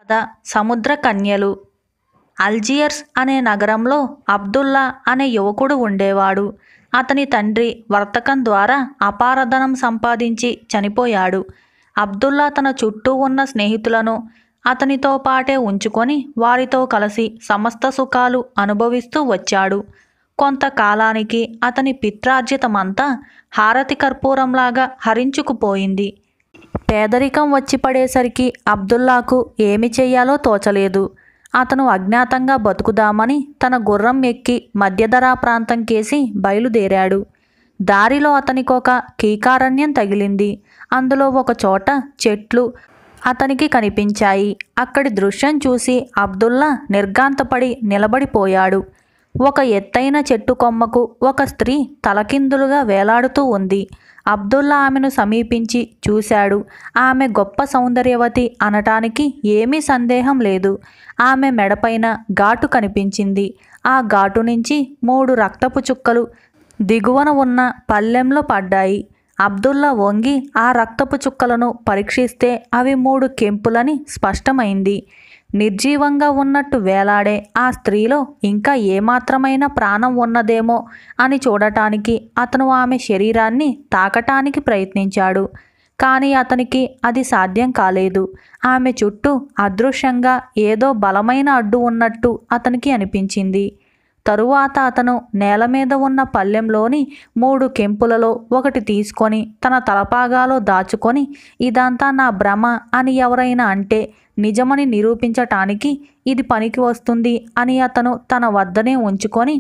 కథ సముద్ర కన్యలు. అల్జియర్స్ అనే నగరంలో అబ్దుల్లా అనే యువకుడు ఉండేవాడు. అతని తండ్రి వర్తకం ద్వారా అపార ధనం సంపాదించి చనిపోయాడు. అబ్దుల్లా తన చుట్టూ ఉన్న స్నేహితులను అతనితో పాటే ఉంచుకొని వారితో కలిసి సమస్త సుఖాలు అనుభవిస్తూ వచ్చాడు. కొంతకాలానికి అతని పిత్రార్జితమంతా హారతి కర్పూరంలాగా హరించుకుపోయింది. పేదరికం వచ్చి పడేసరికి అబ్దుల్లాకు ఏమి చెయ్యాలో తోచలేదు. అతను అజ్ఞాతంగా బతుకుదామని తన గుర్రం ఎక్కి మధ్యధరా ప్రాంతం కేసి బయలుదేరాడు. దారిలో అతనికొక కీకారణ్యం తగిలింది. అందులో ఒక చోట చెట్లు అతనికి కనిపించాయి. అక్కడి దృశ్యం చూసి అబ్దుల్లా నిర్ఘాంతపడి నిలబడిపోయాడు. ఒక ఎత్తైన చెట్టు కొమ్మకు ఒక స్త్రీ తలకిందులుగా వేలాడుతూ ఉంది. అబ్దుల్లా ఆమెను సమీపించి చూశాడు. ఆమె గొప్ప సౌందర్యవతి అనటానికి ఏమీ సందేహం లేదు. ఆమె మెడపైన ఘాటు కనిపించింది. ఆ ఘాటు నుంచి 3 రక్తపు చుక్కలు దిగువన ఉన్న పళ్ళెంలో పడ్డాయి. అబ్దుల్లా వంగి ఆ రక్తపు చుక్కలను పరీక్షిస్తే అవి 3 కెంపులని స్పష్టమైంది. నిర్జీవంగా ఉన్నట్టు వేలాడే ఆ స్త్రీలో ఇంకా ఏమాత్రమైన ప్రాణం ఉన్నదేమో అని చూడటానికి అతను ఆమె శరీరాన్ని తాకటానికి ప్రయత్నించాడు. కానీ అతనికి అది సాధ్యం కాలేదు. ఆమె చుట్టూ అదృశ్యంగా ఏదో బలమైన అడ్డు ఉన్నట్టు అతనికి అనిపించింది. తరువాత అతను నేల మీద ఉన్న పళ్ళెంలోని 3 కెంపులలో ఒకటి తీసుకొని తన తలపాగాలో దాచుకొని ఇదంతా నా భ్రమ అని ఎవరైనా అంటే నిజమని నిరూపించటానికి ఇది పనికి వస్తుంది అని అతను తన వద్దనే ఉంచుకొని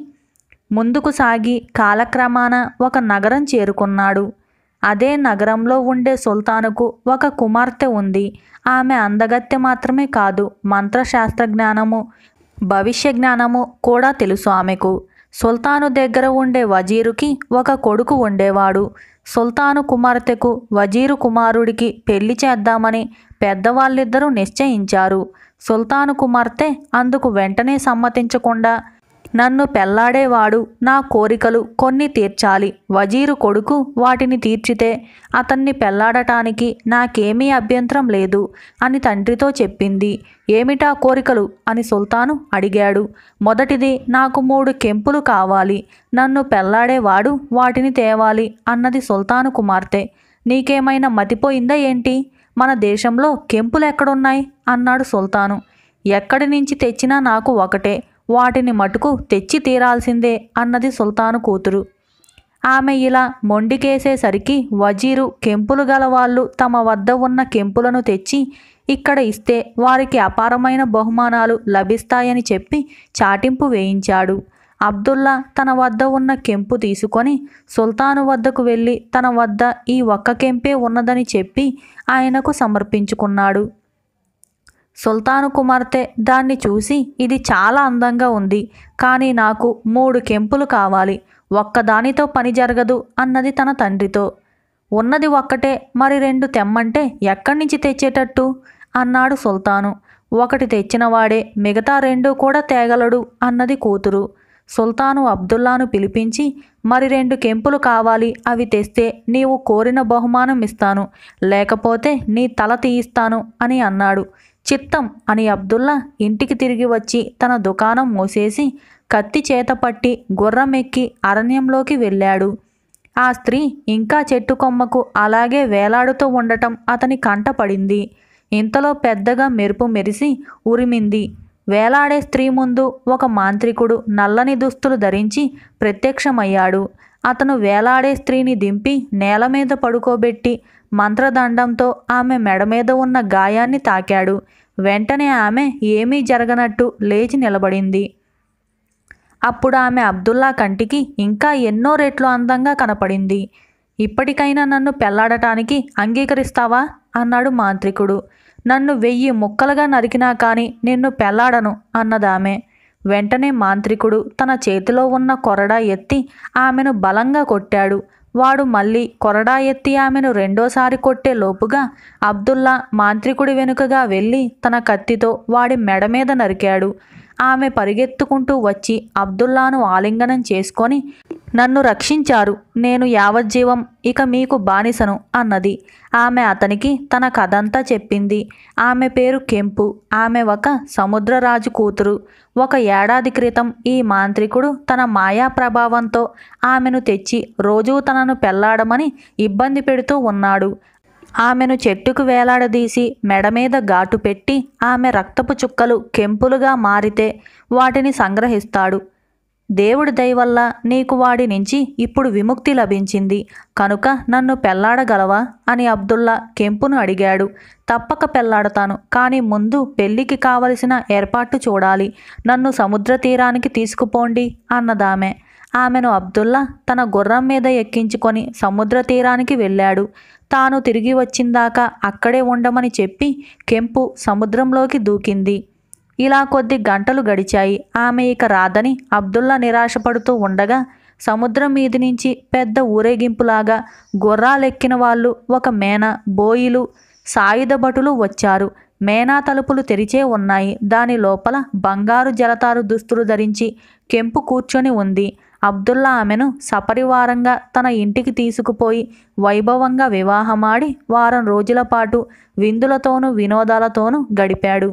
ముందుకు సాగి కాలక్రమాన ఒక నగరం చేరుకున్నాడు. అదే నగరంలో ఉండే సుల్తానుకు ఒక కుమార్తె ఉంది. ఆమె అందగత్తె మాత్రమే కాదు, మంత్రశాస్త్ర జ్ఞానము భవిష్య జ్ఞానము కూడా తెలుసు ఆమెకు. సుల్తాను దగ్గర ఉండే వజీరుకి ఒక కొడుకు ఉండేవాడు. సుల్తాను కుమార్తెకు వజీరు కుమారుడికి పెళ్లి చేద్దామని పెద్దవాళ్ళిద్దరూ నిశ్చయించారు. సుల్తాను కుమార్తె అందుకు వెంటనే సమ్మతించకుండా నన్ను పెళ్లాడేవాడు నా కోరికలు కొన్ని తీర్చాలి, వజీరు కొడుకు వాటిని తీర్చితే అతన్ని పెళ్లాడటానికి నాకేమీ అభ్యంతరం లేదు అని తండ్రితో చెప్పింది. ఏమిటా కోరికలు అని సుల్తాను అడిగాడు. మొదటిది, నాకు 3 కెంపులు కావాలి, నన్ను పెళ్లాడేవాడు వాటిని తేవాలి అన్నది సుల్తాను కుమార్తె. నీకేమైనా మతిపోయిందా ఏంటి? మన దేశంలో కెంపులు ఎక్కడున్నాయి అన్నాడు సుల్తాను. ఎక్కడి నుంచి తెచ్చినా నాకు ఒకటే, వాటిని మటుకు తెచ్చి తీరాల్సిందే అన్నది సుల్తాను కూతురు. ఆమె ఇలా మొండికేసేసరికి వజీరు కెంపులు గలవాళ్ళు తమ వద్ద ఉన్న కెంపులను తెచ్చి ఇక్కడ ఇస్తే వారికి అపారమైన బహుమానాలు లభిస్తాయని చెప్పి చాటింపు వేయించాడు. అబ్దుల్లా తన వద్ద ఉన్న కెంపు తీసుకొని సుల్తాను వద్దకు వెళ్ళి తన వద్ద ఈ ఒక్క కెంపే ఉన్నదని చెప్పి ఆయనకు సమర్పించుకున్నాడు. సుల్తాను కుమార్తె దాన్ని చూసి ఇది చాలా అందంగా ఉంది, కానీ నాకు 3 కెంపులు కావాలి, ఒక్కదానితో పని జరగదు అన్నది తన తండ్రితో. ఉన్నది ఒక్కటే, మరి 2 తెమ్మంటే ఎక్కడి నుంచి తెచ్చేటట్టు అన్నాడు సుల్తాను. ఒకటి తెచ్చినవాడే మిగతా 2 కూడా తేగలడు అన్నది కూతురు. సుల్తాను అబ్దుల్లాను పిలిపించి మరి 2 కెంపులు కావాలి, అవి తెస్తే నీవు కోరిన బహుమానం ఇస్తాను, లేకపోతే నీ తల తీయిస్తాను అని అన్నాడు. చిత్తం అని అబ్దుల్లా ఇంటికి తిరిగి వచ్చి తన దుకాణం మూసేసి కత్తి చేతపట్టి గుర్రం ఎక్కి అరణ్యంలోకి వెళ్ళాడు. ఆ స్త్రీ ఇంకా చెట్టు కొమ్మకు అలాగే వేలాడుతూ ఉండటం అతని కంట పడింది. ఇంతలో పెద్దగా మెరుపు మెరిసి ఉరిమింది. వేలాడే స్త్రీ ముందు ఒక మాంత్రికుడు నల్లని దుస్తులు ధరించి ప్రత్యక్షమయ్యాడు. అతను వేలాడే స్త్రీని దింపి నేల మీద పడుకోబెట్టి మంత్రదండంతో ఆమె మెడ మీద ఉన్న గాయాన్ని తాకాడు. వెంటనే ఆమె ఏమీ జరగనట్టు లేచి నిలబడింది. అప్పుడు ఆమె అబ్దుల్లా కంటికి ఇంకా ఎన్నో రెట్లు అందంగా కనపడింది. ఇప్పటికైనా నన్ను పెళ్లాడటానికి అంగీకరిస్తావా అన్నాడు మాంత్రికుడు. నన్ను 1000 ముక్కలుగా నరికినా కానీ నిన్ను పెళ్లాడను అన్నదామె. వెంటనే మాంత్రికుడు తన చేతిలో ఉన్న కొరడా ఎత్తి ఆమెను బలంగా కొట్టాడు. వాడు మళ్ళీ కొరడా ఎత్తి ఆమెను రెండోసారి కొట్టే లోపుగా అబ్దుల్లా మాంత్రికుడి వెనుకగా వెళ్ళి తన కత్తితో వాడి మెడ మీద నరికాడు. ఆమె పరిగెత్తుకుంటూ వచ్చి అబ్దుల్లాను ఆలింగనం చేసుకొని, నన్ను రక్షించారు, నేను యావజ్జీవం ఇక మీకు బానిసను అన్నది. ఆమె అతనికి తన కథంతా చెప్పింది. ఆమె పేరు కెంపు. ఆమె ఒక సముద్రరాజు కూతురు. 1 ఏడాది క్రితం ఈ మాంత్రికుడు తన మాయా ప్రభావంతో ఆమెను తెచ్చి రోజూ తనను పెళ్లాడమని ఇబ్బంది పెడుతూ ఉన్నాడు. ఆమెను చెట్టుకు వేలాడదీసి మెడమీద ఘాటు పెట్టి ఆమె రక్తపు చుక్కలు కెంపులుగా మారితే వాటిని సంగ్రహిస్తాడు. దేవుడి దయవల్ల నీకు వాడి నుంచి ఇప్పుడు విముక్తి లభించింది కనుక నన్ను పెళ్లాడగలవా అని అబ్దుల్లా కెంపును అడిగాడు. తప్పక పెళ్లాడతాను, కానీ ముందు పెళ్లికి కావలసిన ఏర్పాట్లు చూడాలి. నన్ను సముద్ర తీరానికి తీసుకుపోండి అన్నదామె. ఆమెను అబ్దుల్లా తన గుర్రం మీద ఎక్కించుకొని సముద్ర తీరానికి వెళ్ళాడు. తాను తిరిగి వచ్చిందాకా అక్కడే ఉండమని చెప్పి కెంపు సముద్రంలోకి దూకింది. ఇలా కొద్ది గంటలు గడిచాయి. ఆమె ఇక రాదని అబ్దుల్లా నిరాశపడుతూ ఉండగా సముద్రం మీది నుంచి పెద్ద ఊరేగింపులాగా గుర్రాలెక్కిన వాళ్ళు, ఒక మేన, బోయిలు, సాయుధ భటులు వచ్చారు. మేనా తలుపులు తెరిచే ఉన్నాయి. దాని లోపల బంగారు జలతారు దుస్తులు ధరించి కెంపు కూర్చొని ఉంది. అబ్దుల్లా ఆమెను సపరివారంగా తన ఇంటికి తీసుకుపోయి వైభవంగా వివాహమాడి వారం రోజుల పాటు విందులతోనూ వినోదాలతోనూ గడిపాడు.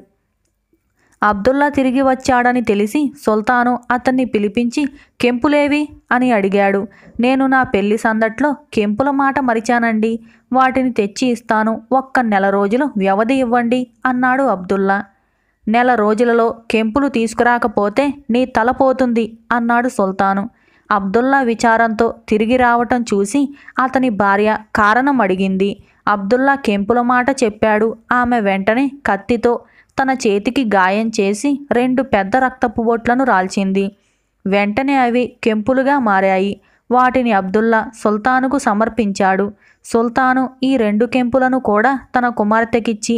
అబ్దుల్లా తిరిగి వచ్చాడని తెలిసి సుల్తాను అతన్ని పిలిపించి కెంపులేవి అని అడిగాడు. నేను నా పెళ్లి సందట్లో కెంపుల మాట మరిచానండి, వాటిని తెచ్చి ఇస్తాను, 1 నెల రోజులు వ్యవధి ఇవ్వండి అన్నాడు అబ్దుల్లా. 1 నెల రోజులలో కెంపులు తీసుకురాకపోతే నీ తల పోతుంది అన్నాడు సుల్తాను. అబ్దుల్లా విచారంతో తిరిగి రావటం చూసి అతని భార్య కారణం అడిగింది. అబ్దుల్లా కెంపుల మాట చెప్పాడు. ఆమె వెంటనే కత్తితో తన చేతికి గాయం చేసి 2 పెద్ద రక్తపు బొట్లను రాల్చింది. వెంటనే అవి కెంపులుగా మారాయి. వాటిని అబ్దుల్లా సుల్తానుకు సమర్పించాడు. సుల్తాను ఈ 2 కెంపులను కూడా తన కుమార్తెకిచ్చి,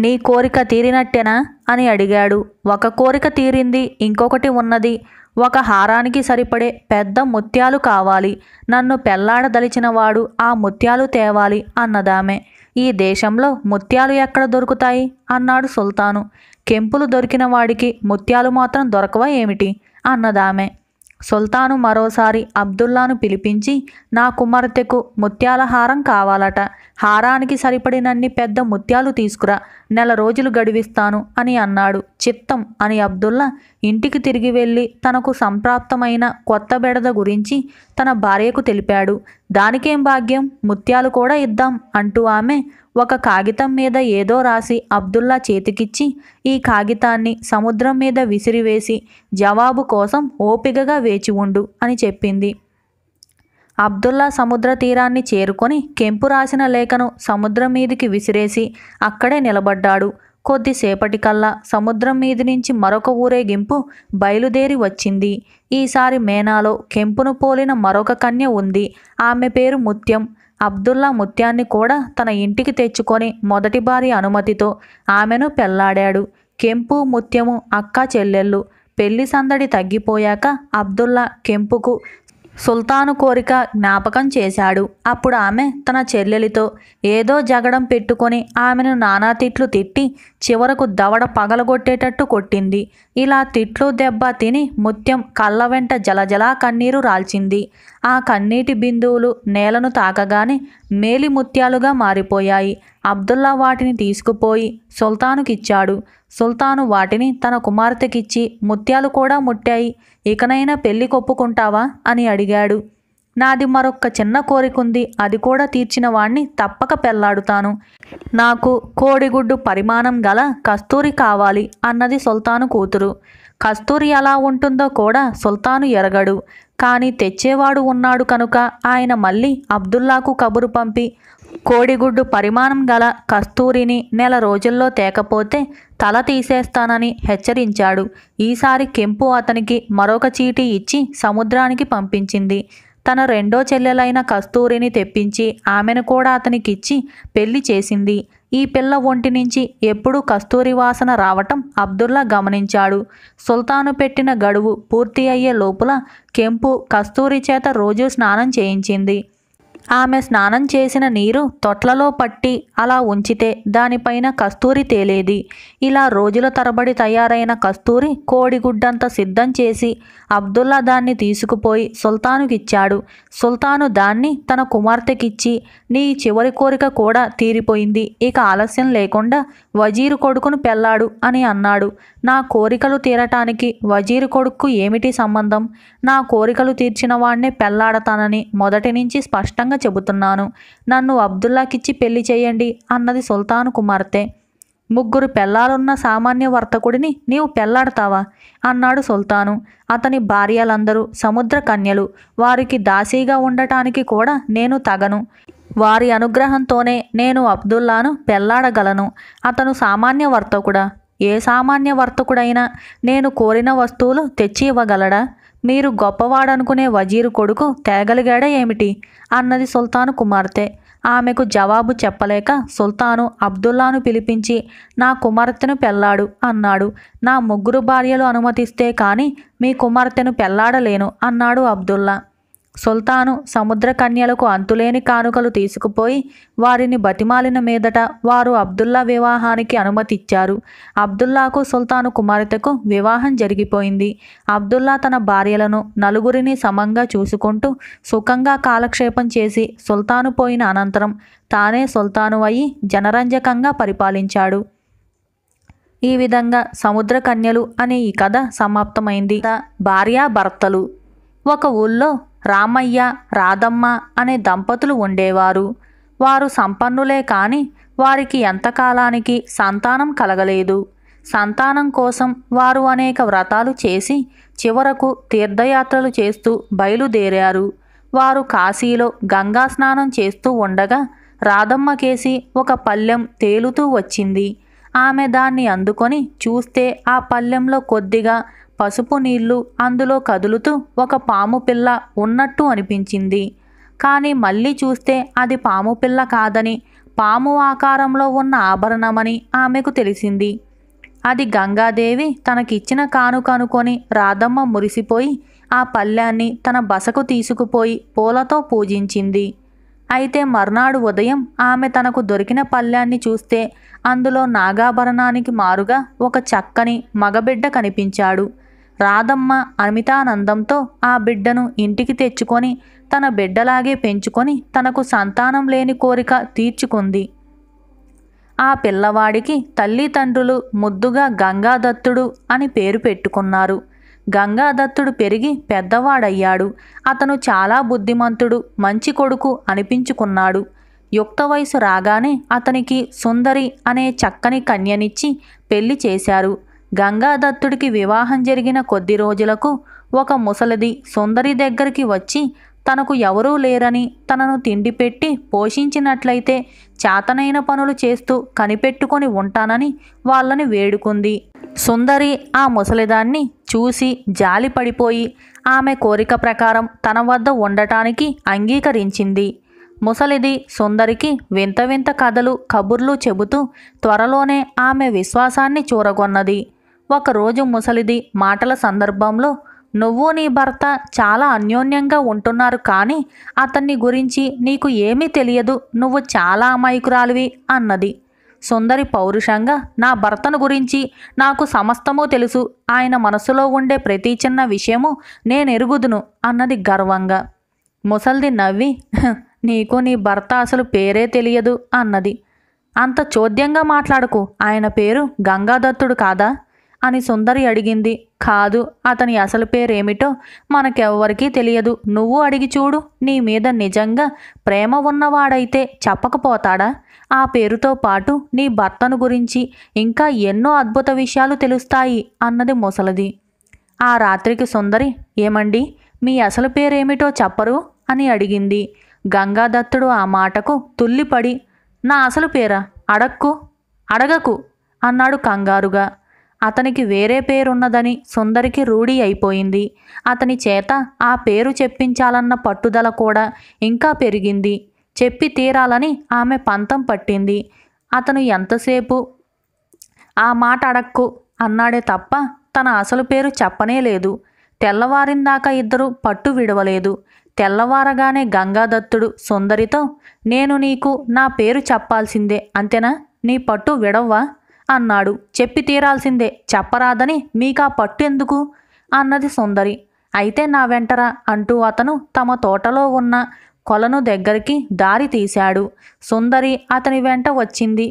నీ కోరిక తీరినట్టేనా అని అడిగాడు. 1 కోరిక తీరింది, ఇంకొకటి ఉన్నది. 1 హారానికి సరిపడే పెద్ద ముత్యాలు కావాలి. నన్ను పెళ్లాడదలిచినవాడు ఆ ముత్యాలు తేవాలి అన్నదామె. ఈ దేశంలో ముత్యాలు ఎక్కడ దొరుకుతాయి అన్నాడు సుల్తాను. కెంపులు దొరికిన వాడికి ముత్యాలు మాత్రం దొరకవా ఏమిటి అన్నదామె. సుల్తాను మరోసారి అబ్దుల్లాను పిలిపించి, నా కుమార్తెకు ముత్యాల హారం కావాలట, హారానికి సరిపడినన్ని పెద్ద ముత్యాలు తీసుకురా, 1 నెల రోజులు గడివిస్తాను అని అన్నాడు. చిత్తం అని అబ్దుల్లా ఇంటికి తిరిగి వెళ్ళి తనకు సంప్రాప్తమైన కొత్త బెడద గురించి తన భార్యకు తెలిపాడు. దానికేం భాగ్యం, ముత్యాలు కూడా ఇద్దాం అంటూ ఆమె 1 కాగితం మీద ఏదో రాసి అబ్దుల్లా చేతికిచ్చి, ఈ కాగితాన్ని సముద్రం మీద విసిరివేసి జవాబు కోసం ఓపికగా వేచి ఉండు అని చెప్పింది. అబ్దుల్లా సముద్ర తీరాన్ని చేరుకొని కెంపు రాసిన లేఖను సముద్రం మీదికి విసిరేసి అక్కడే నిలబడ్డాడు. కొద్దిసేపటికల్లా సముద్రం మీది నుంచి మరొక ఊరేగింపు బయలుదేరి వచ్చింది. ఈసారి మేనాలో కెంపును పోలిన మరొక కన్య ఉంది. ఆమె పేరు ముత్యం. అబ్దుల్లా ముత్యాన్ని కూడా తన ఇంటికి తెచ్చుకొని మొదటి భార్య అనుమతితో ఆమెను పెళ్లాడాడు. కెంపు, ముత్యము అక్కా చెల్లెళ్ళు. పెళ్లి సందడి తగ్గిపోయాక అబ్దుల్లా కెంపుకు సుల్తాను కోరిక జ్ఞాపకం చేశాడు. అప్పుడు ఆమె తన చెల్లెలితో ఏదో జగడం పెట్టుకొని ఆమెను నానా తిట్లు తిట్టి చివరకు దవడ పగలగొట్టేటట్టు కొట్టింది. ఇలా తిట్లు దెబ్బ తిని ముత్యం కళ్ళ వెంట జలజలా కన్నీరు రాల్చింది. ఆ కన్నీటి బిందువులు నేలను తాకగానే మేలి ముత్యాలుగా మారిపోయాయి. అబ్దుల్లా వాటిని తీసుకుపోయి సుల్తానుకిచ్చాడు. సుల్తాను వాటిని తన కుమార్తెకిచ్చి, ముత్యాలు కూడా ముట్టాయి, ఇకనైనా పెళ్లి కొప్పుకుంటావా అని అడిగాడు. నాది మరొక్క చిన్న కోరికుంది, అది కూడా తీర్చిన వాణ్ణి తప్పక పెళ్లాడుతాను. నాకు కోడిగుడ్డు పరిమాణం గల కస్తూరి కావాలి అన్నది సుల్తాను కూతురు. కస్తూరి ఎలా ఉంటుందో కూడా సుల్తాను ఎరగడు. కానీ తెచ్చేవాడు ఉన్నాడు కనుక ఆయన మళ్ళీ అబ్దుల్లాకు కబురు పంపి కోడిగుడ్డు పరిమాణం గల కస్తూరిని 1 నెల రోజుల్లో తేకపోతే తల తీసేస్తానని హెచ్చరించాడు. ఈసారి కెంపు అతనికి మరొక చీటీ ఇచ్చి సముద్రానికి పంపించింది. తన 2వ చెల్లెలైన కస్తూరిని తెప్పించి ఆమెను కూడా అతనికిచ్చి పెళ్లి చేసింది. ఈ పిల్ల ఒంటి నుంచి ఎప్పుడూ కస్తూరి వాసన రావటం అబ్దుల్లా గమనించాడు. సుల్తాను పెట్టిన గడువు పూర్తి అయ్యే లోపల కెంపు కస్తూరి చేత రోజూ స్నానం చేయించింది. ఆమె స్నానం చేసిన నీరు తొట్లలో పట్టి అలా ఉంచితే దానిపైన కస్తూరి తేలేది. ఇలా రోజుల తరబడి తయారైన కస్తూరి కోడిగుడ్డంత సిద్ధం చేసి అబ్దుల్లా దాన్ని తీసుకుపోయి సుల్తానుకిచ్చాడు. సుల్తాను దాన్ని తన కుమార్తెకిచ్చి, నీ చివరి కోరిక కూడా తీరిపోయింది, ఇక ఆలస్యం లేకుండా వజీరు కొడుకును పెళ్ళాడు అని అన్నాడు. నా కోరికలు తీరటానికి వజీరు కొడుకు ఏమిటి సంబంధం? నా కోరికలు తీర్చిన వాణ్ణే పెళ్ళాడతానని మొదటి నుంచి స్పష్టంగా చెబుతున్నాను. నన్ను అబ్దుల్లాకిచ్చి పెళ్లి చేయండి అన్నది సుల్తాను కుమార్తె. 3 పెళ్ళాలున్న సామాన్య వర్తకుడిని నీవు పెళ్లాడతావా అన్నాడు సుల్తాను. అతని భార్యలందరూ సముద్ర కన్యలు, వారికి దాసీగా ఉండటానికి కూడా నేను తగను. వారి అనుగ్రహంతోనే నేను అబ్దుల్లాను పెళ్లాడగలను. అతను సామాన్య వర్తకుడా? ఏ సామాన్య వర్తకుడైనా నేను కోరిన వస్తువులు తెచ్చి ఇవ్వగలడా? మీరు గొప్పవాడనుకునే వజీరు కొడుకు తేగలిగాడా ఏమిటి అన్నది సుల్తాను కుమార్తె. ఆమెకు జవాబు చెప్పలేక సుల్తాను అబ్దుల్లాను పిలిపించి, నా కుమార్తెను పెళ్ళాడు అన్నాడు. నా 3 భార్యలు అనుమతిస్తే కానీ మీ కుమార్తెను పెళ్ళాడలేను అన్నాడు అబ్దుల్లా. సుల్తాను సముద్ర కన్యలకు అంతులేని కానుకలు తీసుకుపోయి వారిని బతిమాలిన మీదట వారు అబ్దుల్లా వివాహానికి అనుమతిచ్చారు. అబ్దుల్లాకు సుల్తాను కుమార్తెకు వివాహం జరిగిపోయింది. అబ్దుల్లా తన భార్యలను 4 సమంగా చూసుకుంటూ సుఖంగా కాలక్షేపం చేసి సుల్తాను పోయిన అనంతరం తానే సుల్తాను అయి జనరంజకంగా పరిపాలించాడు. ఈ విధంగా సముద్ర కన్యలు అనే ఈ కథ సమాప్తమైంది. భార్యాభర్తలు. ఒక ఊళ్ళో రామయ్య, రాధమ్మ అనే దంపతులు ఉండేవారు. వారు సంపన్నులే కానీ వారికి ఎంతకాలానికి సంతానం కలగలేదు. సంతానం కోసం వారు అనేక వ్రతాలు చేసి చివరకు తీర్థయాత్రలు చేస్తూ బయలుదేరారు. వారు కాశీలో గంగా స్నానం చేస్తూ ఉండగా రాధమ్మకేసి ఒక పళ్ళెం తేలుతూ వచ్చింది. ఆమె దాన్ని అందుకొని చూస్తే ఆ పళ్ళెంలో కొద్దిగా పసుపు నీళ్లు, అందులో కదులుతూ ఒక పాము పిల్ల ఉన్నట్టు అనిపించింది. కానీ మళ్ళీ చూస్తే అది పాము పిల్ల కాదని, పాము ఆకారంలో ఉన్న ఆభరణమని ఆమెకు తెలిసింది. అది గంగాదేవి తనకిచ్చిన కానుక అనుకొని రాధమ్మ మురిసిపోయి ఆ పళ్ళాన్ని తన బసకు తీసుకుపోయి పూలతో పూజించింది. అయితే మర్నాడు ఉదయం ఆమె తనకు దొరికిన పళ్ళాన్ని చూస్తే అందులో నాగాభరణానికి మారుగా ఒక చక్కని మగబిడ్డ కనిపించాడు. రాధమ్మ అమితానందంతో ఆ బిడ్డను ఇంటికి తెచ్చుకొని తన బిడ్డలాగే పెంచుకొని తనకు సంతానం లేని కోరిక తీర్చుకుంది. ఆ పిల్లవాడికి తల్లిదండ్రులు ముద్దుగా గంగాదత్తుడు అని పేరు పెట్టుకున్నారు. గంగాదత్తుడు పెరిగి పెద్దవాడయ్యాడు. అతను చాలా బుద్ధిమంతుడు, మంచి కొడుకు అనిపించుకున్నాడు. యుక్త వయసు రాగానే అతనికి సుందరి అనే చక్కని కన్యనిచ్చి పెళ్లి చేశారు. గంగాదత్తుడికి వివాహం జరిగిన కొద్ది రోజులకు ఒక ముసలిది సుందరి దగ్గరికి వచ్చి తనకు ఎవరూ లేరని, తనను తిండి పెట్టి పోషించినట్లయితే చేతనైన పనులు చేస్తూ కనిపెట్టుకొని ఉంటానని వాళ్ళని వేడుకుంది. సుందరి ఆ ముసలిదాన్ని చూసి జాలి పడిపోయి ఆమె కోరిక ప్రకారం తన వద్ద ఉండటానికి అంగీకరించింది. ముసలిది సుందరికి వింత వింత కథలు, కబుర్లు చెబుతూ త్వరలోనే ఆమె విశ్వాసాన్ని చూరగొన్నది. ఒకరోజు ముసలిది మాటల సందర్భంలో, నువ్వు నీ భర్త చాలా అన్యోన్యంగా ఉంటున్నారు కానీ అతన్ని గురించి నీకు ఏమీ తెలియదు, నువ్వు చాలా అమాయకురాలివి అన్నది. సుందరి పౌరుషంగా, నా భర్తను గురించి నాకు సమస్తమూ తెలుసు, ఆయన మనసులో ఉండే ప్రతి చిన్న విషయము నేనెరుగుదును అన్నది గర్వంగా. ముసలిది నవ్వి, నీకు నీ భర్త అసలు పేరే తెలియదు అన్నది. అంత చోద్యంగా మాట్లాడకు, ఆయన పేరు గంగాదత్తుడు కాదా అని సుందరి అడిగింది. కాదు, అతని అసలు పేరేమిటో మనకెవ్వరికీ తెలియదు, నువ్వు అడిగి చూడు, నీ మీద నిజంగా ప్రేమ ఉన్నవాడైతే చెప్పకపోతాడా? ఆ పేరుతో పాటు నీ భర్తను గురించి ఇంకా ఎన్నో అద్భుత విషయాలు తెలుస్తాయి అన్నది ముసలిది. ఆ రాత్రికి సుందరి, ఏమండి, మీ అసలు పేరేమిటో చెప్పరు అని అడిగింది. గంగాదత్తుడు ఆ మాటకు తుల్లిపడి, నా అసలు పేరా? అడగకు అన్నాడు కంగారుగా. అతనికి వేరే పేరున్నదని సుందరికి రూఢి అయిపోయింది. అతని చేత ఆ పేరు చెప్పించాలన్న పట్టుదల కూడా ఇంకా పెరిగింది. చెప్పి తీరాలని ఆమె పంతం పట్టింది. అతను ఎంతసేపు ఆ మాట అడక్కు అన్నాడే తప్ప తన అసలు పేరు చెప్పనే లేదు. తెల్లవారిందాకా ఇద్దరు పట్టు విడవలేదు. తెల్లవారగానే గంగాదత్తుడు సుందరితో, నేను నీకు నా పేరు చెప్పాల్సిందే అంతేనా? నీ పట్టు విడవ్వా అన్నాడు. చెప్పి తీరాల్సిందే, చెప్పరాదని మీకా పట్టు ఎందుకు అన్నది సుందరి. అయితే నా వెంటరా అంటూ అతను తమ తోటలో ఉన్న కొలను దగ్గరికి దారి తీశాడు. సుందరి అతని వెంట వచ్చింది.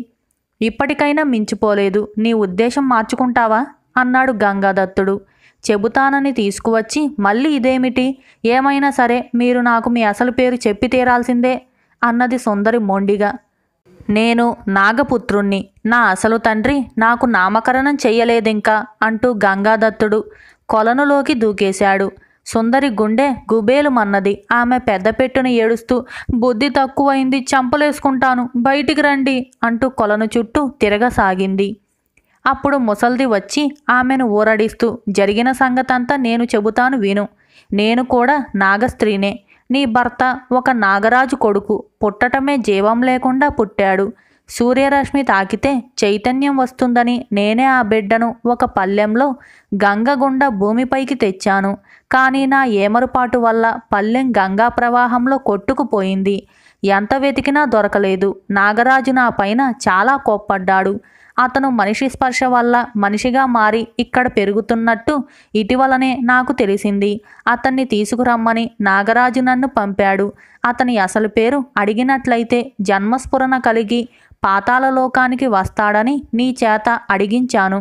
ఇప్పటికైనా మించిపోలేదు, నీ ఉద్దేశం మార్చుకుంటావా అన్నాడు గంగాదత్తుడు. చెబుతానని తీసుకువచ్చి మళ్ళీ ఇదేమిటి? ఏమైనా సరే మీరు నాకు మీ అసలు పేరు చెప్పి తీరాల్సిందే అన్నది సుందరి మొండిగా. నేను నాగపుత్రుణ్ణి, నా అసలు తండ్రి నాకు నామకరణం చెయ్యలేదింకా అంటూ గంగాదత్తుడు కొలనులోకి దూకేశాడు. సుందరి గుండె గుబేలుమన్నది. ఆమె పెద్దపెట్టున ఏడుస్తూ, బుద్ధి తక్కువైంది, చంపలేసుకుంటాను, బయటికి రండి అంటూ కొలను చుట్టూ తిరగసాగింది. అప్పుడు ముసల్ది వచ్చి ఆమెను ఊరడిస్తూ, జరిగిన సంగతంతా నేను చెబుతాను విను. నేను కూడా నాగస్త్రీనే. నీ భర్త ఒక నాగరాజు కొడుకు. పుట్టటమే జీవం లేకుండా పుట్టాడు. సూర్యరశ్మి తాకితే చైతన్యం వస్తుందని నేనే ఆ బిడ్డను ఒక పల్లెంలో గంగ గుండా భూమిపైకి తెచ్చాను. కానీ నా ఏమరుపాటు వల్ల పల్లెం గంగా ప్రవాహంలో కొట్టుకుపోయింది. ఎంత వెతికినా దొరకలేదు. నాగరాజు నా పైన చాలా కోప్పడ్డాడు. అతను మనిషి స్పర్శ వల్ల మనిషిగా మారి ఇక్కడ పెరుగుతున్నట్టు ఇటీవలనే నాకు తెలిసింది. అతన్ని తీసుకురమ్మని నాగరాజు నన్ను పంపాడు. అతని అసలు పేరు అడిగినట్లయితే జన్మస్ఫురణ కలిగి పాతాళలోకానికి వస్తాడని నీ చేత అడిగించాను.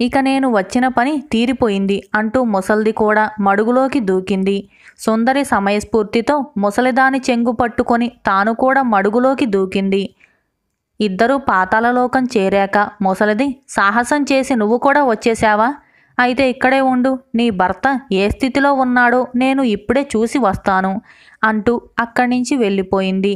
ఇక నేను వచ్చిన పని తీరిపోయింది అంటూ ముసల్ది కూడా మడుగులోకి దూకింది. సుందరి సమయస్ఫూర్తితో ముసలిదాని చెంగు పట్టుకొని తాను కూడా మడుగులోకి దూకింది. ఇద్దరూ పాతాళలోకం చేరాక ముసలిది, సాహసం చేసి నువ్వు కూడా వచ్చేశావా? అయితే ఇక్కడే ఉండు. నీ భర్త ఏ స్థితిలో ఉన్నాడో నేను ఇప్పుడే చూసి వస్తాను అంటూ అక్కడి నుంచి వెళ్ళిపోయింది.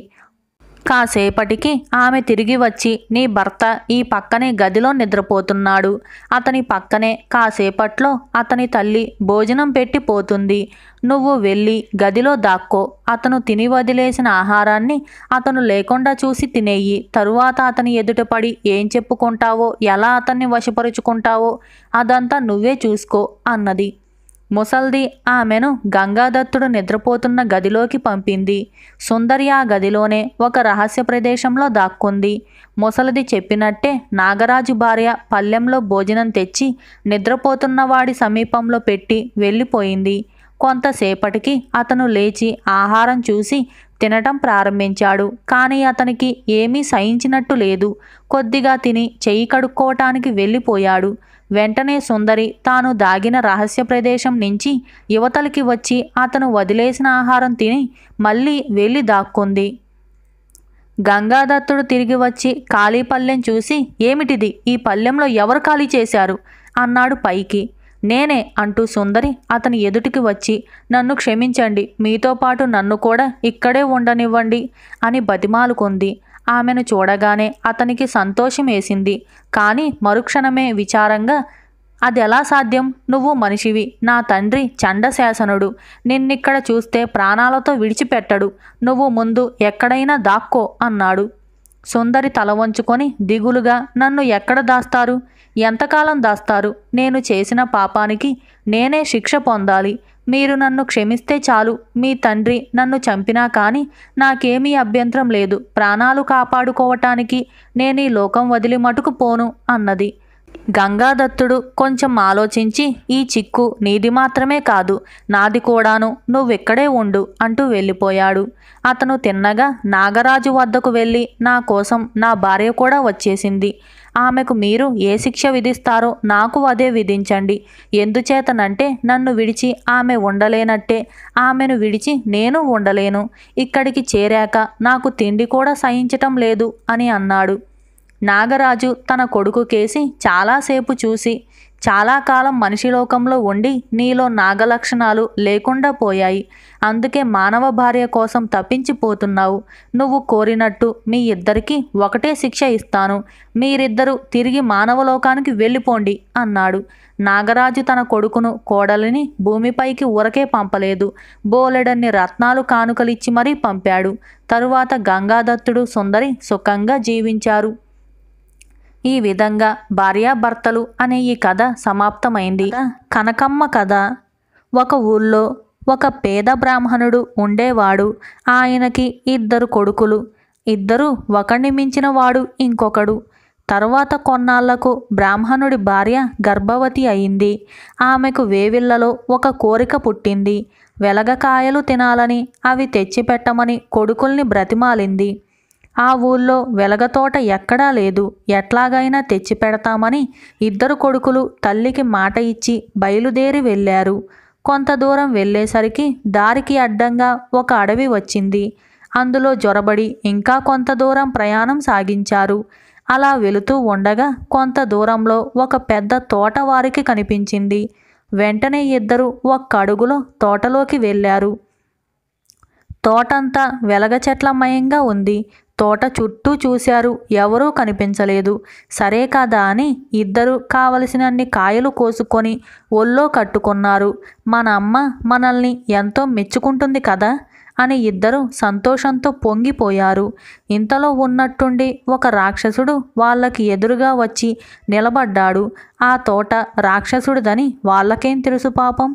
కాసేపటికి ఆమె తిరిగి వచ్చి, నీ భర్త ఈ పక్కనే గదిలో నిద్రపోతున్నాడు. అతని పక్కనే కాసేపట్లో అతని తల్లి భోజనం పెట్టి పోతుంది. నువ్వు వెళ్ళి గదిలో దాక్కో. అతను తిని వదిలేసిన ఆహారాన్ని అతను లేకుండా చూసి తినేయి. తరువాత అతని ఎదుటపడి ఏం చెప్పుకుంటావో, ఎలా అతన్ని వశపరుచుకుంటావో అదంతా నువ్వే చూసుకో అన్నది. ముసల్ది ఆమెను గంగాదత్తుడు నిద్రపోతున్న గదిలోకి పంపింది. సుందరి ఆ గదిలోనే ఒక రహస్య ప్రదేశంలో దాక్కుంది. ముసలిది చెప్పినట్టే నాగరాజు భార్య పల్లెంలో భోజనం తెచ్చి నిద్రపోతున్న వాడి సమీపంలో పెట్టి వెళ్ళిపోయింది. కొంతసేపటికి అతను లేచి ఆహారం చూసి తినటం ప్రారంభించాడు. కానీ అతనికి ఏమీ సహించినట్టు లేదు. కొద్దిగా తిని చెయ్యి కడుక్కోవటానికి వెళ్ళిపోయాడు. వెంటనే సుందరి తాను దాగిన రహస్య ప్రదేశం నుంచి యువతలకి వచ్చి అతను వదిలేసిన ఆహారం తిని మళ్ళీ వెళ్ళి దాక్కుంది. గంగాదత్తుడు తిరిగి వచ్చి ఖాళీ పల్లెం చూసి, ఏమిటిది? ఈ పల్లెంలో ఎవరు ఖాళీ చేశారు అన్నాడు పైకి. నేనే అంటూ సుందరి అతని ఎదుటికి వచ్చి, నన్ను క్షమించండి, మీతో పాటు నన్ను కూడా ఇక్కడే ఉండనివ్వండి అని బతిమాలుకుంది. ఆమెను చూడగానే అతనికి సంతోషం వేసింది. కానీ మరుక్షణమే విచారంగా, అదెలా సాధ్యం? నువ్వు మనిషివి, నా తండ్రి చండశాసనుడు. నిన్నిక్కడ చూస్తే ప్రాణాలతో విడిచిపెట్టడు. నువ్వు ముందు ఎక్కడైనా దాక్కో అన్నాడు. సుందరి తల వంచుకొని దిగులుగా, నన్ను ఎక్కడ దాస్తారు? ఎంతకాలం దాస్తారు? నేను చేసిన పాపానికి నేనే శిక్ష పొందాలి. మీరు నన్ను క్షమిస్తే చాలు. మీ తండ్రి నన్ను చంపినా కానీ నాకేమీ అభ్యంతరం లేదు. ప్రాణాలు కాపాడుకోవటానికి నేను ఈ లోకం వదిలి మటుకు పోను అన్నది. గంగాదత్తుడు కొంచెం ఆలోచించి, ఈ చిక్కు నీది మాత్రమే కాదు, నాది కూడాను. నువ్వెక్కడే ఉండు అంటూ వెళ్ళిపోయాడు. అతను తిన్నగా నాగరాజు వద్దకు వెళ్ళి, నా కోసం నా భార్య కూడా వచ్చేసింది. ఆమెకు మీరు ఏ శిక్ష విధిస్తారో నాకు అదే విధించండి. ఎందుచేతనంటే నన్ను విడిచి ఆమె ఉండలేనట్టే ఆమెను విడిచి నేను ఉండలేను. ఇక్కడికి చేరాక నాకు తిండి కూడా సహించటం లేదు అని అన్నాడు. నాగరాజు తన కొడుకు కేసి చాలాసేపు చూసి, చాలా కాలం మనిషిలోకంలో ఉండి నీలో నాగలక్షణాలు లేకుండా పోయాయి. అందుకే మానవ భార్య కోసం తప్పించిపోతున్నావు. నువ్వు కోరినట్టు మీ ఇద్దరికీ ఒకటే శిక్ష ఇస్తాను. మీరిద్దరూ తిరిగి మానవలోకానికి వెళ్ళిపోండి అన్నాడు. నాగరాజు తన కొడుకును కోడలిని భూమిపైకి ఊరకే పంపలేదు. బోలెడన్ని రత్నాలు కానుకలిచ్చి మరీ పంపాడు. తరువాత గంగాదత్తుడు సుందరి సుఖంగా జీవించారు. ఈ విధంగా భార్యాభర్తలు అనే ఈ కథ సమాప్తమైంది. కనకమ్మ కథ. ఒక ఊళ్ళో ఒక పేద బ్రాహ్మణుడు ఉండేవాడు. ఆయనకి 2 కొడుకులు. ఇద్దరు ఒకణ్ణి మించిన వాడు ఇంకొకడు. తరువాత కొన్నాళ్లకు బ్రాహ్మణుడి భార్య గర్భవతి అయింది. ఆమెకు వేవిళ్లలో ఒక కోరిక పుట్టింది. వెలగకాయలు తినాలని, అవి తెచ్చిపెట్టమని కొడుకుల్ని బ్రతిమాలింది. ఆ ఊళ్ళో వెలగతోట ఎక్కడా లేదు. ఎట్లాగైనా తెచ్చిపెడతామని 2 కొడుకులు తల్లికి మాట ఇచ్చి బయలుదేరి వెళ్ళారు. కొంత దూరం వెళ్ళేసరికి దారికి అడ్డంగా ఒక అడవి వచ్చింది. అందులో జొరబడి ఇంకా కొంత దూరం ప్రయాణం సాగించారు. అలా వెళుతూ ఉండగా కొంత దూరంలో ఒక పెద్ద తోట వారికి కనిపించింది. వెంటనే ఇద్దరు ఒక్క అడుగులో తోటలోకి వెళ్ళారు. తోటంతా వెలగ చెట్లమయంగా ఉంది. తోట చుట్టూ చూశారు. ఎవరూ కనిపించలేదు. సరే కదా అని ఇద్దరు కావలసినన్ని కాయలు కోసుకొని ఒళ్ళో కట్టుకున్నారు. మన అమ్మ మనల్ని ఎంతో మెచ్చుకుంటుంది కదా అని ఇద్దరు సంతోషంతో పొంగిపోయారు. ఇంతలో ఉన్నట్టుండి ఒక రాక్షసుడు వాళ్ళకి ఎదురుగా వచ్చి నిలబడ్డాడు. ఆ తోట రాక్షసుడిదని వాళ్ళకేం తెలుసు పాపం.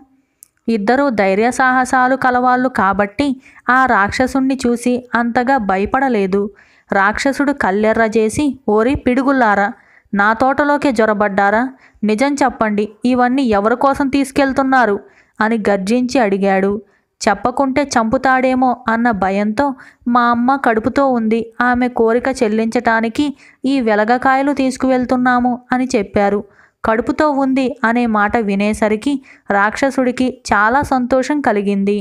ఇద్దరూ ధైర్య సాహసాలు కలవాళ్ళు కాబట్టి ఆ రాక్షసుణ్ణి చూసి అంతగా భయపడలేదు. రాక్షసుడు కళ్ళెర్ర చేసి, ఓరి పిడుగుల్లారా, నా తోటలోకే జొరబడ్డారా? నిజం చెప్పండి, ఇవన్నీ ఎవరి కోసం తీసుకెళ్తున్నారు అని గర్జించి అడిగాడు. చెప్పకుంటే చంపుతాడేమో అన్న భయంతో మా అమ్మ కడుపుతో ఉంది, ఆమె కోరిక చెల్లించటానికి ఈ వెలగకాయలు తీసుకువెళ్తున్నాము అని చెప్పారు. కడుపుతో ఉంది అనే మాట వినేసరికి రాక్షసుడికి చాలా సంతోషం కలిగింది.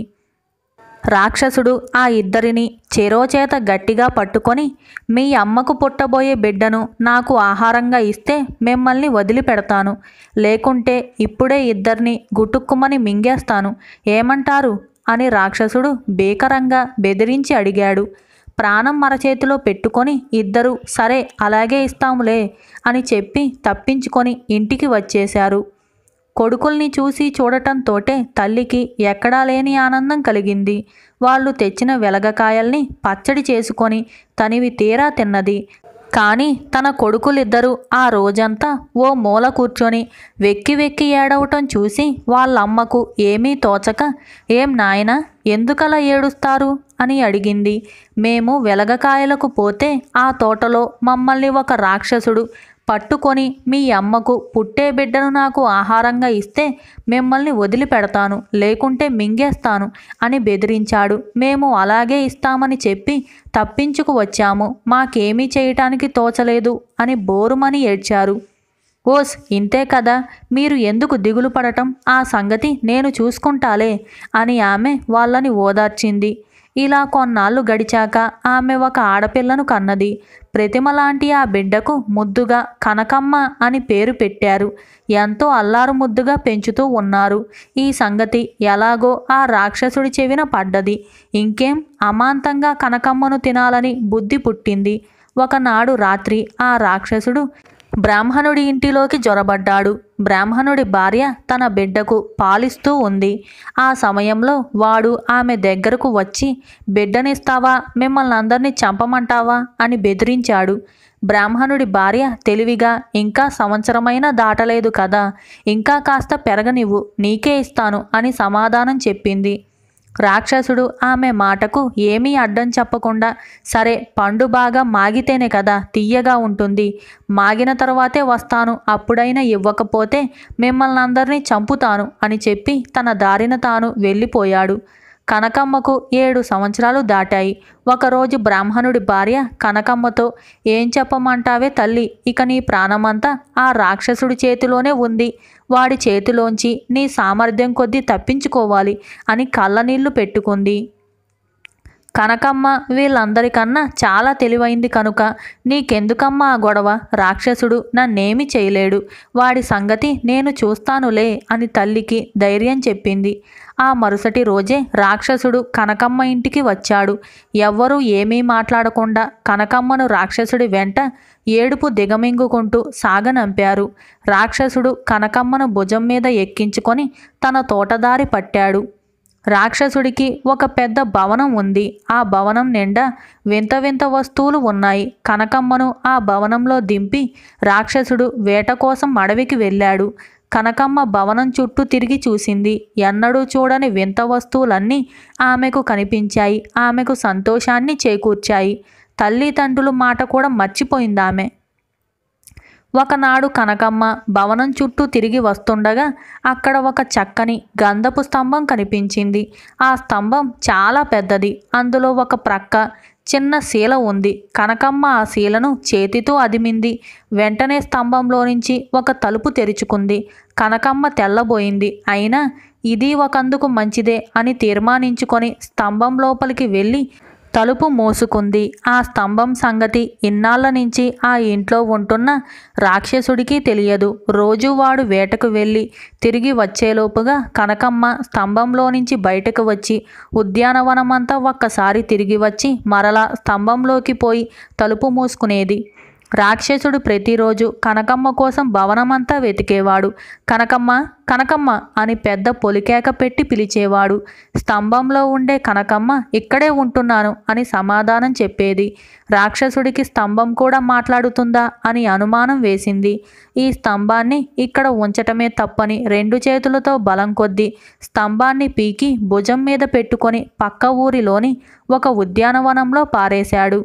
రాక్షసుడు ఆ ఇద్దరిని చెరోచేత గట్టిగా పట్టుకొని, మీ అమ్మకు పుట్టబోయే బిడ్డను నాకు ఆహారంగా ఇస్తే మిమ్మల్ని వదిలిపెడతాను, లేకుంటే ఇప్పుడే ఇద్దరిని గుటుక్కుమని మింగేస్తాను, ఏమంటారు అని రాక్షసుడు భీకరంగా బెదిరించి అడిగాడు. ప్రాణం మరచేతిలో పెట్టుకొని ఇద్దరు సరే అలాగే ఇస్తాములే అని చెప్పి తప్పించుకొని ఇంటికి వచ్చేశారు. కొడుకుల్ని చూసి చూడటంతోటే తల్లికి ఎక్కడా లేని ఆనందం కలిగింది. వాళ్ళు తెచ్చిన వెలగకాయల్ని పచ్చడి చేసుకొని తనివి తీరా తిన్నది. కానీ తన కొడుకులిద్దరూ ఆ రోజంతా ఓ మూల కూర్చొని వెక్కి వెక్కి ఏడవటం చూసి వాళ్ళమ్మకు ఏమీ తోచక, ఏం నాయనా, ఎందుకలా ఏడుస్తారు అని అడిగింది. మేము వెలగకాయలకు పోతే ఆ తోటలో మమ్మల్ని ఒక రాక్షసుడు పట్టుకొని మీ అమ్మకు పుట్టే బిడ్డను నాకు ఆహారంగా ఇస్తే మిమ్మల్ని వదిలిపెడతాను, లేకుంటే మింగేస్తాను అని బెదిరించాడు. మేము అలాగే ఇస్తామని చెప్పి తప్పించుకు వచ్చాము. మాకేమీ చేయటానికి తోచలేదు అని బోరుమని ఏడ్చారు. ఓస్, ఇంతే కదా, మీరు ఎందుకు దిగులు పడటం, ఆ సంగతి నేను చూసుకుంటాలే అని ఆమె వాళ్ళని ఓదార్చింది. ఇలా కొన్నాళ్ళు గడిచాక ఆమె ఒక ఆడపిల్లను కన్నది. ప్రతిమలాంటి ఆ బిడ్డకు ముద్దుగా కనకమ్మ అని పేరు పెట్టారు. ఎంతో అల్లారు ముద్దుగా పెంచుతూ ఉన్నారు. ఈ సంగతి ఎలాగో ఆ రాక్షసుడి చెవిన పడ్డది. ఇంకేం, అమాంతంగా కనకమ్మను తినాలని బుద్ధి పుట్టింది. ఒకనాడు రాత్రి ఆ రాక్షసుడు బ్రాహ్మణుడి ఇంటిలోకి జొరబడ్డాడు. బ్రాహ్మణుడి భార్య తన బిడ్డకు పాలిస్తూ ఉంది. ఆ సమయంలో వాడు ఆమె దగ్గరకు వచ్చి, బిడ్డనిస్తావా, మిమ్మల్ని అందరినీ చంపమంటావా అని బెదిరించాడు. బ్రాహ్మణుడి భార్య తెలివిగా, ఇంకా సంవత్సరమైనా దాటలేదు కదా, ఇంకా కాస్త పెరగనివ్వు, నీకే ఇస్తాను అని సమాధానం చెప్పింది. రాక్షసుడు ఆమె మాటకు ఏమీ అడ్డం చెప్పకుండా, సరే, పండు బాగా మాగితేనే కదా తియ్యగా ఉంటుంది, మాగిన తర్వాతే వస్తాను, అప్పుడైనా ఇవ్వకపోతే మిమ్మల్ని అందరినీ చంపుతాను అని చెప్పి తన దారిన తాను వెళ్ళిపోయాడు. కనకమ్మకు 7 సంవత్సరాలు దాటాయి. ఒకరోజు బ్రాహ్మణుడి భార్య కనకమ్మతో, ఏం చెప్పమంటావే తల్లి, ఇక నీ ప్రాణమంతా ఆ రాక్షసుడి చేతిలోనే ఉంది, వాడి చేతిలోంచి నీ సామర్థ్యం కొద్దీ తప్పించుకోవాలి అని కళ్ళనీళ్లు పెట్టుకుంది. కనకమ్మ వీళ్ళందరికన్నా చాలా తెలివైంది కనుక, నీకెందుకమ్మా ఆ గొడవ, రాక్షసుడు నన్నేమీ చేయలేడు, వాడి సంగతి నేను చూస్తానులే అని తల్లికి ధైర్యం చెప్పింది. ఆ మరుసటి రోజే రాక్షసుడు కనకమ్మ ఇంటికి వచ్చాడు. ఎవ్వరూ ఏమీ మాట్లాడకుండా కనకమ్మను రాక్షసుడి వెంట ఏడుపు దిగమింగుకుంటూ సాగనంపారు. రాక్షసుడు కనకమ్మను భుజం మీద ఎక్కించుకొని తన తోటదారి పట్టాడు. రాక్షసుడికి ఒక పెద్ద భవనం ఉంది. ఆ భవనం నిండా వింత వింత వస్తువులు ఉన్నాయి. కనకమ్మను ఆ భవనంలో దింపి రాక్షసుడు వేట కోసం అడవికి వెళ్ళాడు. కనకమ్మ భవనం చుట్టూ తిరిగి చూసింది. ఎన్నడూ చూడని వింత వస్తువులన్నీ ఆమెకు కనిపించాయి. ఆమెకు సంతోషాన్ని చేకూర్చాయి. తల్లిదండ్రుల మాట కూడా మర్చిపోయిందామె. ఒకనాడు కనకమ్మ భవనం చుట్టూ తిరిగి వస్తుండగా అక్కడ ఒక చక్కని గంధపు స్తంభం కనిపించింది. ఆ స్తంభం చాలా పెద్దది. అందులో ఒక ప్రక్క చిన్న శీల ఉంది. కనకమ్మ ఆ శీలను చేతితో అదిమింది. వెంటనే స్తంభంలో నుంచి ఒక తలుపు తెరుచుకుంది. కనకమ్మ తెల్లబోయింది. అయినా ఇది ఒకందుకు మంచిదే అని తీర్మానించుకొని స్తంభం లోపలికి వెళ్ళి తలుపు మూసుకుంది. ఆ స్తంభం సంగతి ఇన్నాళ్ల నుంచి ఆ ఇంట్లో ఉంటున్న రాక్షసుడికి తెలియదు. రోజు వాడు వేటకు వెళ్ళి తిరిగి వచ్చేలోపుగా కనకమ్మ స్తంభంలో నుంచి బయటకు వచ్చి ఉద్యానవనమంతా ఒక్కసారి తిరిగి వచ్చి మరలా స్తంభంలోకి పోయి తలుపు మూసుకునేది. రాక్షసుడు ప్రతిరోజు కనకమ్మ కోసం భవనమంతా వెతికేవాడు. కనకమ్మ కనకమ్మ అని పెద్ద పొలికేక పెట్టి పిలిచేవాడు. స్తంభంలో ఉండే కనకమ్మ ఇక్కడే ఉంటున్నాను అని సమాధానం చెప్పేది. రాక్షసుడికి స్తంభం కూడా మాట్లాడుతుందా అని అనుమానం వేసింది. ఈ స్తంభాన్ని ఇక్కడ ఉంచటమే తప్పని 2 చేతులతో బలం కొద్దీ స్తంభాన్ని పీకి భుజం మీద పెట్టుకొని పక్క ఊరిలోని ఒక ఉద్యానవనంలో పారేశాడు.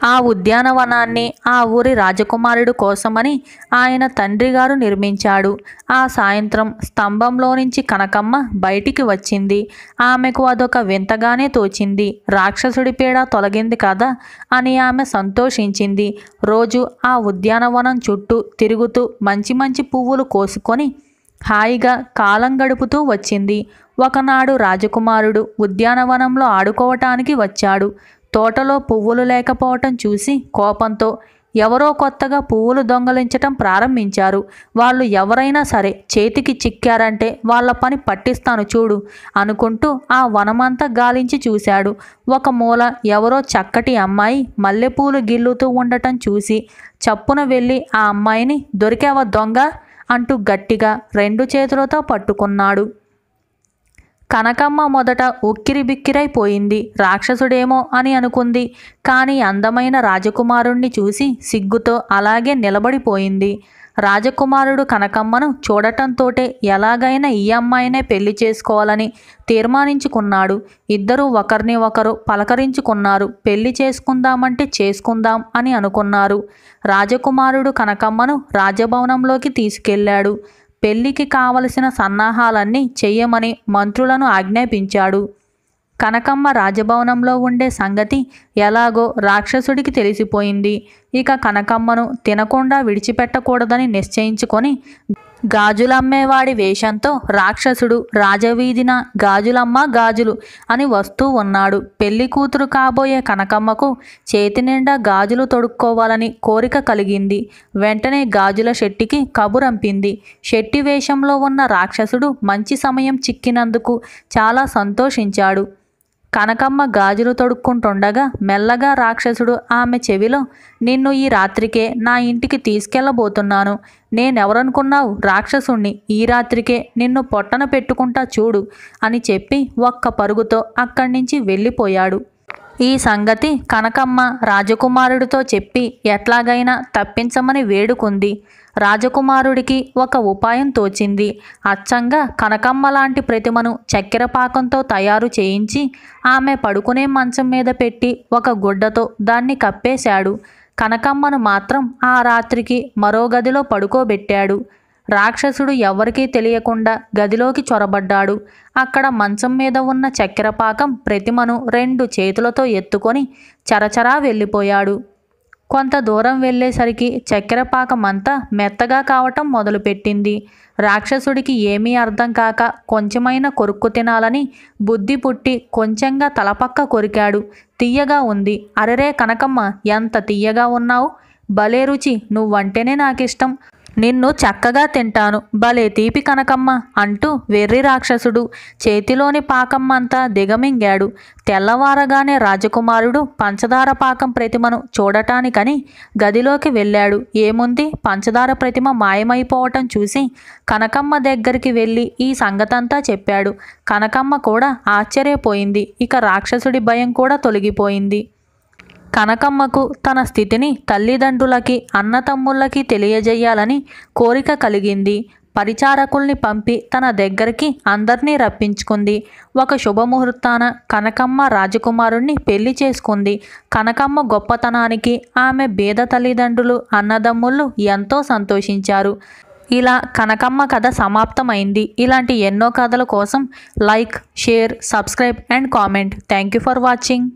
ఆ ఉద్యానవనాన్ని ఆ ఊరి రాజకుమారుడు కోసమని ఆయన తండ్రి గారు నిర్మించాడు. ఆ సాయంత్రం స్తంభంలో నుంచి కనకమ్మ బయటికి వచ్చింది. ఆమెకు అదొక వింతగానే తోచింది. రాక్షసుడి పీడ తొలగింది కదా అని ఆమె సంతోషించింది. రోజు ఆ ఉద్యానవనం చుట్టూ తిరుగుతూ మంచి మంచి పువ్వులు కోసుకొని హాయిగా కాలం గడుపుతూ వచ్చింది. ఒకనాడు రాజకుమారుడు ఉద్యానవనంలో ఆడుకోవటానికి వచ్చాడు. తోటలో పువ్వులు లేకపోవటం చూసి కోపంతో ఎవరో కొత్తగా పువ్వులు దొంగలించటం ప్రారంభించారు. వాళ్ళు ఎవరైనా సరే చేతికి చిక్కారంటే వాళ్ళ పని పట్టిస్తాను చూడు అనుకుంటూ ఆ వనమంతా గాలించి చూశాడు. ఒక మూల ఎవరో చక్కటి అమ్మాయి మల్లెపూలు గిల్లుతూ ఉండటం చూసి చప్పున వెళ్ళి ఆ అమ్మాయిని దొరికావా దొంగ అంటూ గట్టిగా 2 చేతులతో పట్టుకున్నాడు. కనకమ్మ మొదట ఉక్కిరిబిక్కిరైపోయింది. రాక్షసుడేమో అని అనుకుంది. కానీ అందమైన రాజకుమారుణ్ణి చూసి సిగ్గుతో అలాగే నిలబడిపోయింది. రాజకుమారుడు కనకమ్మను చూడటంతోటే ఎలాగైనా ఈ అమ్మాయినే పెళ్లి చేసుకోవాలని తీర్మానించుకున్నాడు. ఇద్దరూ ఒకరిని ఒకరు పలకరించుకున్నారు. పెళ్లి చేసుకుందామంటే చేసుకుందాం అని అనుకున్నారు. రాజకుమారుడు కనకమ్మను రాజభవనంలోకి తీసుకెళ్లాడు. పెళ్లికి కావలసిన సన్నాహాలన్నీ చెయ్యమని మంత్రులను ఆజ్ఞాపించాడు. కనకమ్మ రాజభవనంలో ఉండే సంగతి ఎలాగో రాక్షసుడికి తెలిసిపోయింది. ఇక కనకమ్మను తినకుండా విడిచిపెట్టకూడదని నిశ్చయించుకొని గాజులమ్మేవాడి వేషంతో రాక్షసుడు రాజవీధిన గాజులమ్మ గాజులు అని వస్తూ ఉన్నాడు. పెళ్లి కూతురు కాబోయే కనకమ్మకు చేతి నిండా గాజులు తొడుక్కోవాలని కోరిక కలిగింది. వెంటనే గాజుల శెట్టికి కబురంపింది. శెట్టి వేషంలో ఉన్న రాక్షసుడు మంచి సమయం చిక్కినందుకు చాలా సంతోషించాడు. కనకమ్మ గాజులు తొడుక్కుంటుండగా మెల్లగా రాక్షసుడు ఆమె చెవిలో, నిన్ను ఈ రాత్రికే నా ఇంటికి తీసుకెళ్ళబోతున్నాను. నేనెవరనుకున్నావు? రాక్షసుణ్ణి. ఈ రాత్రికే నిన్ను పొట్టన పెట్టుకుంటా చూడు అని చెప్పి ఒక్క పరుగుతో అక్కడి నుంచి వెళ్ళిపోయాడు. ఈ సంగతి కనకమ్మ రాజకుమారుడితో చెప్పి ఎట్లాగైనా తప్పించమని వేడుకుంది. రాజకుమారుడికి ఒక ఉపాయం తోచింది. అచ్చంగా కనకమ్మ లాంటి ప్రతిమను చక్కెర పాకంతో తయారు చేయించి ఆమె పడుకునే మంచం మీద పెట్టి ఒక గుడ్డతో దాన్ని కప్పేశాడు. కనకమ్మను మాత్రం ఆ రాత్రికి మరో గదిలో పడుకోబెట్టాడు. రాక్షసుడు ఎవరికీ తెలియకుండా గదిలోకి చొరబడ్డాడు. అక్కడ మంచం మీద ఉన్న చక్కెరపాకం ప్రతిమను 2 చేతులతో ఎత్తుకొని చరచరా వెళ్ళిపోయాడు. కొంత దూరం వెళ్ళేసరికి చక్కెరపాకమంతా మెత్తగా కావటం మొదలుపెట్టింది. రాక్షసుడికి ఏమీ అర్థం కాక కొంచెమైనా కొరుక్కు తినాలని బుద్ధి పుట్టి కొంచెంగా తలపక్క కొరికాడు. తియ్యగా ఉంది. అరెరే కనకమ్మ, ఎంత తియ్యగా ఉన్నావు! భలే రుచి! నువ్వంటేనే నాకిష్టం. నిన్ను చక్కగా తింటాను. భలే తీపి కనకమ్మ అంటూ వెర్రి రాక్షసుడు చేతిలోని పాకమ్మంతా దిగమింగాడు. తెల్లవారగానే రాజకుమారుడు పంచదార పాకం ప్రతిమను చూడటానికని గదిలోకి వెళ్ళాడు. ఏముంది, పంచదార ప్రతిమ మాయమైపోవటం చూసి కనకమ్మ దగ్గరికి వెళ్ళి ఈ సంగతంతా చెప్పాడు. కనకమ్మ కూడా ఆశ్చర్యపోయింది. ఇక రాక్షసుడి భయం కూడా తొలగిపోయింది. కనకమ్మకు తన స్థితిని తల్లిదండ్రులకి అన్నతమ్ముళ్ళకి తెలియజేయాలని కోరిక కలిగింది. పరిచారకుల్ని పంపి తన దగ్గరికి అందరినీ రప్పించుకుంది. ఒక శుభముహూర్తాన కనకమ్మ రాజకుమారుణ్ణి పెళ్లి చేసుకుంది. కనకమ్మ గొప్పతనానికి ఆమె బీద తల్లిదండ్రులు అన్నదమ్ముళ్ళు ఎంతో సంతోషించారు. ఇలా కనకమ్మ కథ సమాప్తమైంది. ఇలాంటి ఎన్నో కథల కోసం like, share, subscribe and comment. Thank you for watching.